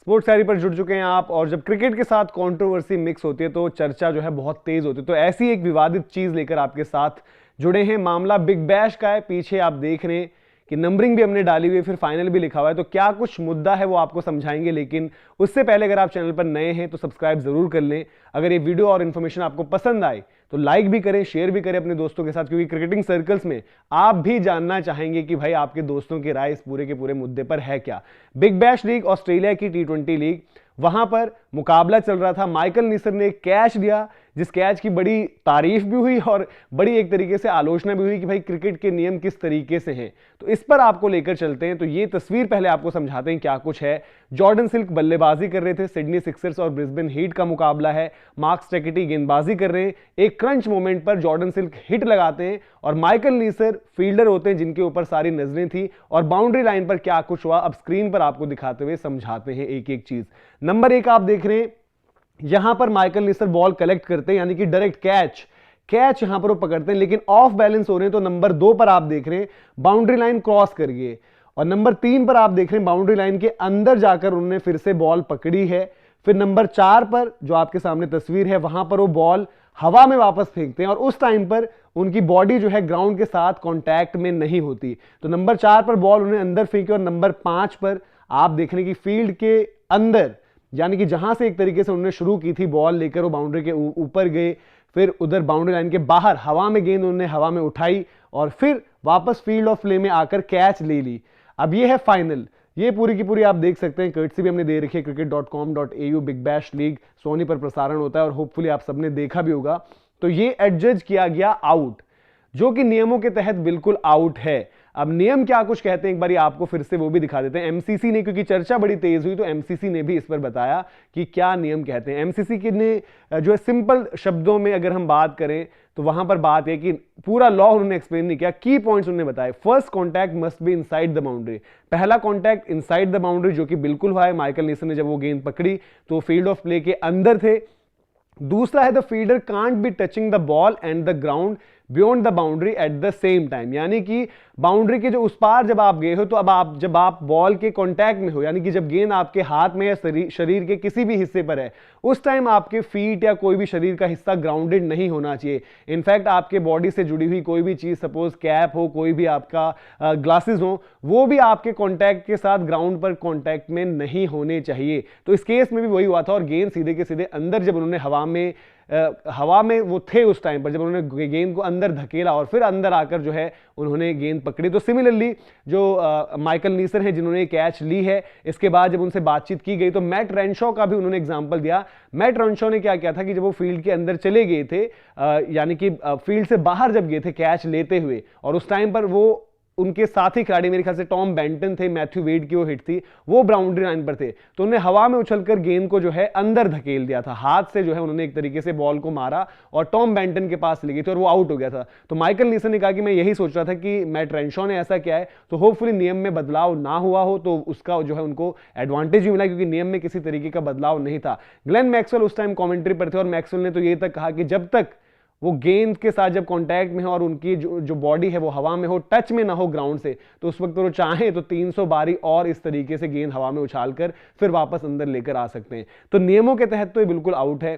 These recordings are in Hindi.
स्पोर्ट्स डायरी पर जुड़ चुके हैं आप, और जब क्रिकेट के साथ कंट्रोवर्सी मिक्स होती है तो चर्चा जो है बहुत तेज होती है। तो ऐसी एक विवादित चीज लेकर आपके साथ जुड़े हैं। मामला बिग बैश का है। पीछे आप देख रहे हैं कि नंबरिंग भी हमने डाली हुई है, फिर फाइनल भी लिखा हुआ है। तो क्या कुछ मुद्दा है वो आपको समझाएंगे, लेकिन उससे पहले अगर आप चैनल पर नए हैं तो सब्सक्राइब जरूर कर लें। अगर ये वीडियो और इन्फॉर्मेशन आपको पसंद आए तो लाइक भी करें, शेयर भी करें अपने दोस्तों के साथ, क्योंकि क्रिकेटिंग सर्कल्स में आप भी जानना चाहेंगे कि भाई आपके दोस्तों की राय इस पूरे के पूरे मुद्दे पर है क्या। बिग बैश लीग ऑस्ट्रेलिया की T20 लीग, वहां पर मुकाबला चल रहा था। माइकल नीसर ने एक कैच दिया, जिस कैच की बड़ी तारीफ भी हुई और बड़ी एक तरीके से आलोचना भी हुई कि भाई क्रिकेट के नियम किस तरीके से हैं। तो इस पर आपको लेकर चलते हैं। तो ये तस्वीर पहले आपको समझाते हैं क्या कुछ है। जॉर्डन सिल्क बल्लेबाजी कर रहे थे, सिडनी सिक्सर्स और ब्रिस्बेन हीट का मुकाबला है। मार्क स्टैकेटी गेंदबाजी कर रहे हैं। एक क्रंच मोमेंट पर जॉर्डन सिल्क हिट लगाते हैं और माइकल नीसर फील्डर होते हैं जिनके ऊपर सारी नजरें थी। और बाउंड्री लाइन पर क्या कुछ हुआ अब स्क्रीन पर आपको दिखाते हुए समझाते हैं एक एक चीज। नंबर 1 आप देख रहे हैं, यहां पर माइकल नीसर बॉल कलेक्ट करते हैं, यानी कि डायरेक्ट कैच यहां पर वो पकड़ते हैं, लेकिन ऑफ बैलेंस हो रहे हैं। तो नंबर 2 पर आप देख रहे हैं बाउंड्री लाइन क्रॉस कर गए, और नंबर 3 पर आप देख रहे हैं बाउंड्री लाइन के अंदर जाकर उन्होंने फिर से बॉल पकड़ी है। फिर नंबर 4 पर जो आपके सामने तस्वीर है, वहां पर वो बॉल हवा में वापस फेंकते हैं, और उस टाइम पर उनकी बॉडी जो है ग्राउंड के साथ कांटेक्ट में नहीं होती। तो नंबर 4 पर बॉल उन्होंने अंदर फेंकी, और नंबर 5 पर आप देख रहे हैं कि फील्ड के अंदर, यानी कि जहां से एक तरीके से उन्होंने शुरू की थी बॉल लेकर, वो बाउंड्री के ऊपर गए, फिर उधर बाउंड्री लाइन के बाहर हवा में गेंद उन्होंने हवा में उठाई और फिर वापस फील्ड ऑफ प्ले में आकर कैच ले ली। अब ये है फाइनल। ये पूरी की पूरी आप देख सकते हैं, कर्टसी भी हमने दे रखी है cricket.com.au। Big bash league Soni पर प्रसारण होता है और होपफुली आप सबने देखा भी होगा। तो ये एडजज किया गया आउट, जो कि नियमों के तहत बिल्कुल आउट है। अब नियम क्या कुछ कहते हैं एक बारी आपको फिर से वो भी दिखा देते हैं। एमसीसी ने, क्योंकि चर्चा बड़ी तेज हुई तो एमसीसी ने भी इस पर बताया कि क्या नियम कहते हैं। एमसीसी की ने जो है सिंपल शब्दों में अगर हम बात करें तो वहां पर बात है कि पूरा लॉ उन्होंने एक्सप्लेन नहीं किया, की पॉइंट्स उन्होंने बताए। First contact must be inside the boundary, पहला कॉन्टैक्ट इनसाइड द बाउंड्री, जो कि बिल्कुल हुआ है। माइकल नीसन ने जब वो गेंद पकड़ी तो फील्ड ऑफ प्ले के अंदर थे। दूसरा है the fielder can't be touching the ball and the ground beyond the boundary at the same time, यानी कि बाउंड्री के जो उस पार जब आप गए हो तो अब जब आप बॉल के कांटेक्ट में हो, यानी कि जब गेंद आपके हाथ में या शरीर के किसी भी हिस्से पर है, उस टाइम आपके फीट या कोई भी शरीर का हिस्सा ग्राउंडेड नहीं होना चाहिए। इनफैक्ट आपके बॉडी से जुड़ी हुई कोई भी चीज, सपोज कैप हो, कोई भी आपका ग्लासेस हो, वो भी आपके कॉन्टैक्ट के साथ ग्राउंड पर कॉन्टैक्ट में नहीं होने चाहिए। तो इस केस में भी वही हुआ था, और गेंद सीधे के सीधे अंदर जब उन्होंने हवा में वो थे उस टाइम पर, जब उन्होंने गेंद को अंदर धकेला और फिर अंदर आकर जो है उन्होंने गेंद पकड़ी। तो सिमिलरली जो माइकल नीसर हैं जिन्होंने कैच ली है, इसके बाद जब उनसे बातचीत की गई तो मैट रेनशॉ का भी उन्होंने एग्जांपल दिया। मैट रेनशॉ ने क्या किया था कि जब वो फील्ड के अंदर चले गए थे, यानी कि फील्ड से बाहर जब गए थे कैच लेते हुए, और उस टाइम पर वो उनके साथी खिलाड़ी, मेरे ख्याल से टॉम बेंटन थे, मैथ्यू वेड की वो हिट थी, वो बाउंड्री लाइन पर थे, तो उन्होंने हवा में उछलकर गेंद को जो है अंदर धकेल दिया था। हाथ से जो है उन्होंने एक तरीके से बॉल को मारा और टॉम बेंटन के पास ले गई थी और वो आउट हो गया था। तो माइकल नीसन ने कहा कि मैं यही सोच रहा था कि मैट रेनशॉ ने ऐसा किया है, तो होपफुली नियम में बदलाव ना हुआ हो तो उसका जो है उनको एडवांटेज भी मिला, क्योंकि नियम में किसी तरीके का बदलाव नहीं था। ग्लेन मैक्सवेल उस टाइम कमेंट्री पर थे, और मैक्सवेल ने तो ये तक कहा कि जब तक वो गेंद के साथ जब कांटेक्ट में हो और उनकी जो बॉडी है वो हवा में हो, टच में ना हो ग्राउंड से, तो उस वक्त वो चाहे तो 300 बारी और इस तरीके से गेंद हवा में उछालकर फिर वापस अंदर लेकर आ सकते हैं। तो नियमों के तहत तो ये बिल्कुल आउट है,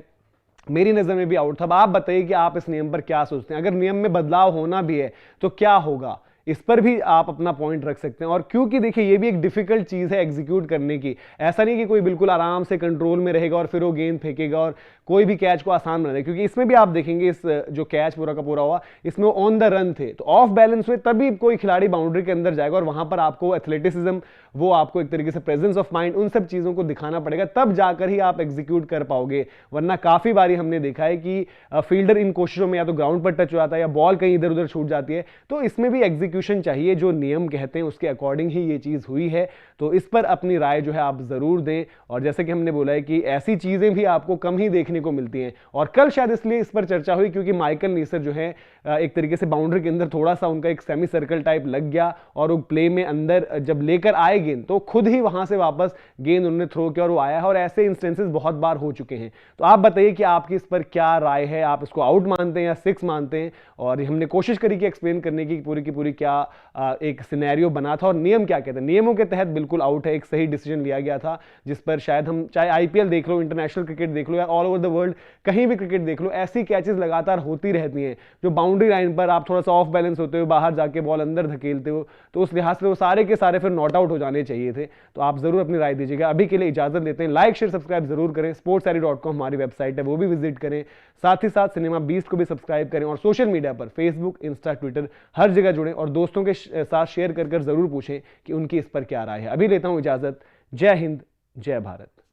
मेरी नजर में भी आउट था। अब आप बताइए कि आप इस नियम पर क्या सोचते हैं। अगर नियम में बदलाव होना भी है तो क्या होगा, इस पर भी आप अपना पॉइंट रख सकते हैं। और क्योंकि देखिए ये भी एक डिफिकल्ट चीज है एग्जीक्यूट करने की, ऐसा नहीं कि कोई बिल्कुल आराम से कंट्रोल में रहेगा और फिर वो गेंद फेंकेगा और कोई भी कैच को आसान बना देगा, क्योंकि इसमें भी आप देखेंगे इस जो कैच पूरा का पूरा हुआ इसमें ऑन द रन थे, तो ऑफ बैलेंस हुए तभी कोई खिलाड़ी बाउंड्री के अंदर जाएगा, और वहां पर आपको एथलेटिसिज्म, वो आपको एक तरीके से प्रेजेंस ऑफ माइंड, उन सब चीजों को दिखाना पड़ेगा, तब जाकर ही आप एग्जीक्यूट कर पाओगे। वरना काफी बारी हमने देखा है कि फील्डर इन कोशिशों में या तो ग्राउंड पर टच हो जाता है या बॉल कहीं इधर उधर छूट जाती है। तो इसमें भी एग्जीक्यूशन चाहिए, जो नियम कहते हैं उसके अकॉर्डिंग ही ये चीज हुई है। तो इस पर अपनी राय जो है आप जरूर दें। और जैसे कि हमने बोला है कि ऐसी चीजें भी आपको कम ही देखने को मिलती हैं, और कल शायद इसलिए इस पर चर्चा हुई क्योंकि माइकल नीसर जो है एक तरीके से बाउंड्री के अंदर थोड़ा सा उनका एक सेमी सर्कल टाइप लग गया और वो प्ले में अंदर जब लेकर आए गेंद तो खुद ही वहां से वापस गेंद उन्होंने थ्रो किया और वो आया है, और ऐसे इंस्टेंसेस बहुत बार हो चुके हैं। तो आप बताइए कि आपकी इस पर क्या राय है, आप इसको आउट मानते हैं या 6 मानते हैं? और हमने कोशिश करी कि एक्सप्लेन करने की पूरी क्या एक सिनेरियो बना था और नियम क्या कहते हैं। नियमों के तहत बिल्कुल आउट है, एक सही डिसीजन लिया गया था, जिस पर शायद हम चाहे आईपीएल देख लो, इंटरनेशनल क्रिकेट देख लो या ऑल ओवर द वर्ल्ड कहीं भी क्रिकेट देख लो, ऐसी कैचेस लगातार होती रहती हैं जो बाउंड्री लाइन पर आप थोड़ा सा ऑफ बैलेंस होते हो, बाहर जाके बॉल अंदर धकेलते हो, तो उस लिहाज से वो सारे के सारे फिर नॉट आउट हो जाने चाहिए थे। तो आप जरूर अपनी राय दीजिएगा। अभी के लिए इजाजत देते हैं, लाइक शेयर सब्सक्राइब जरूर करें, sportsdiary.com हमारी वेबसाइट है, वो भी विजिट करें, साथ ही साथ सिनेमा 20 को भी सब्सक्राइब करें, और सोशल मीडिया पर फेसबुक, इंस्टा, ट्विटर हर जगह जुड़ें और दोस्तों के साथ शेयर कर जरूर पूछें कि उनकी इस पर क्या राय है। अभी लेता हूं इजाजत। जय हिंद, जय भारत।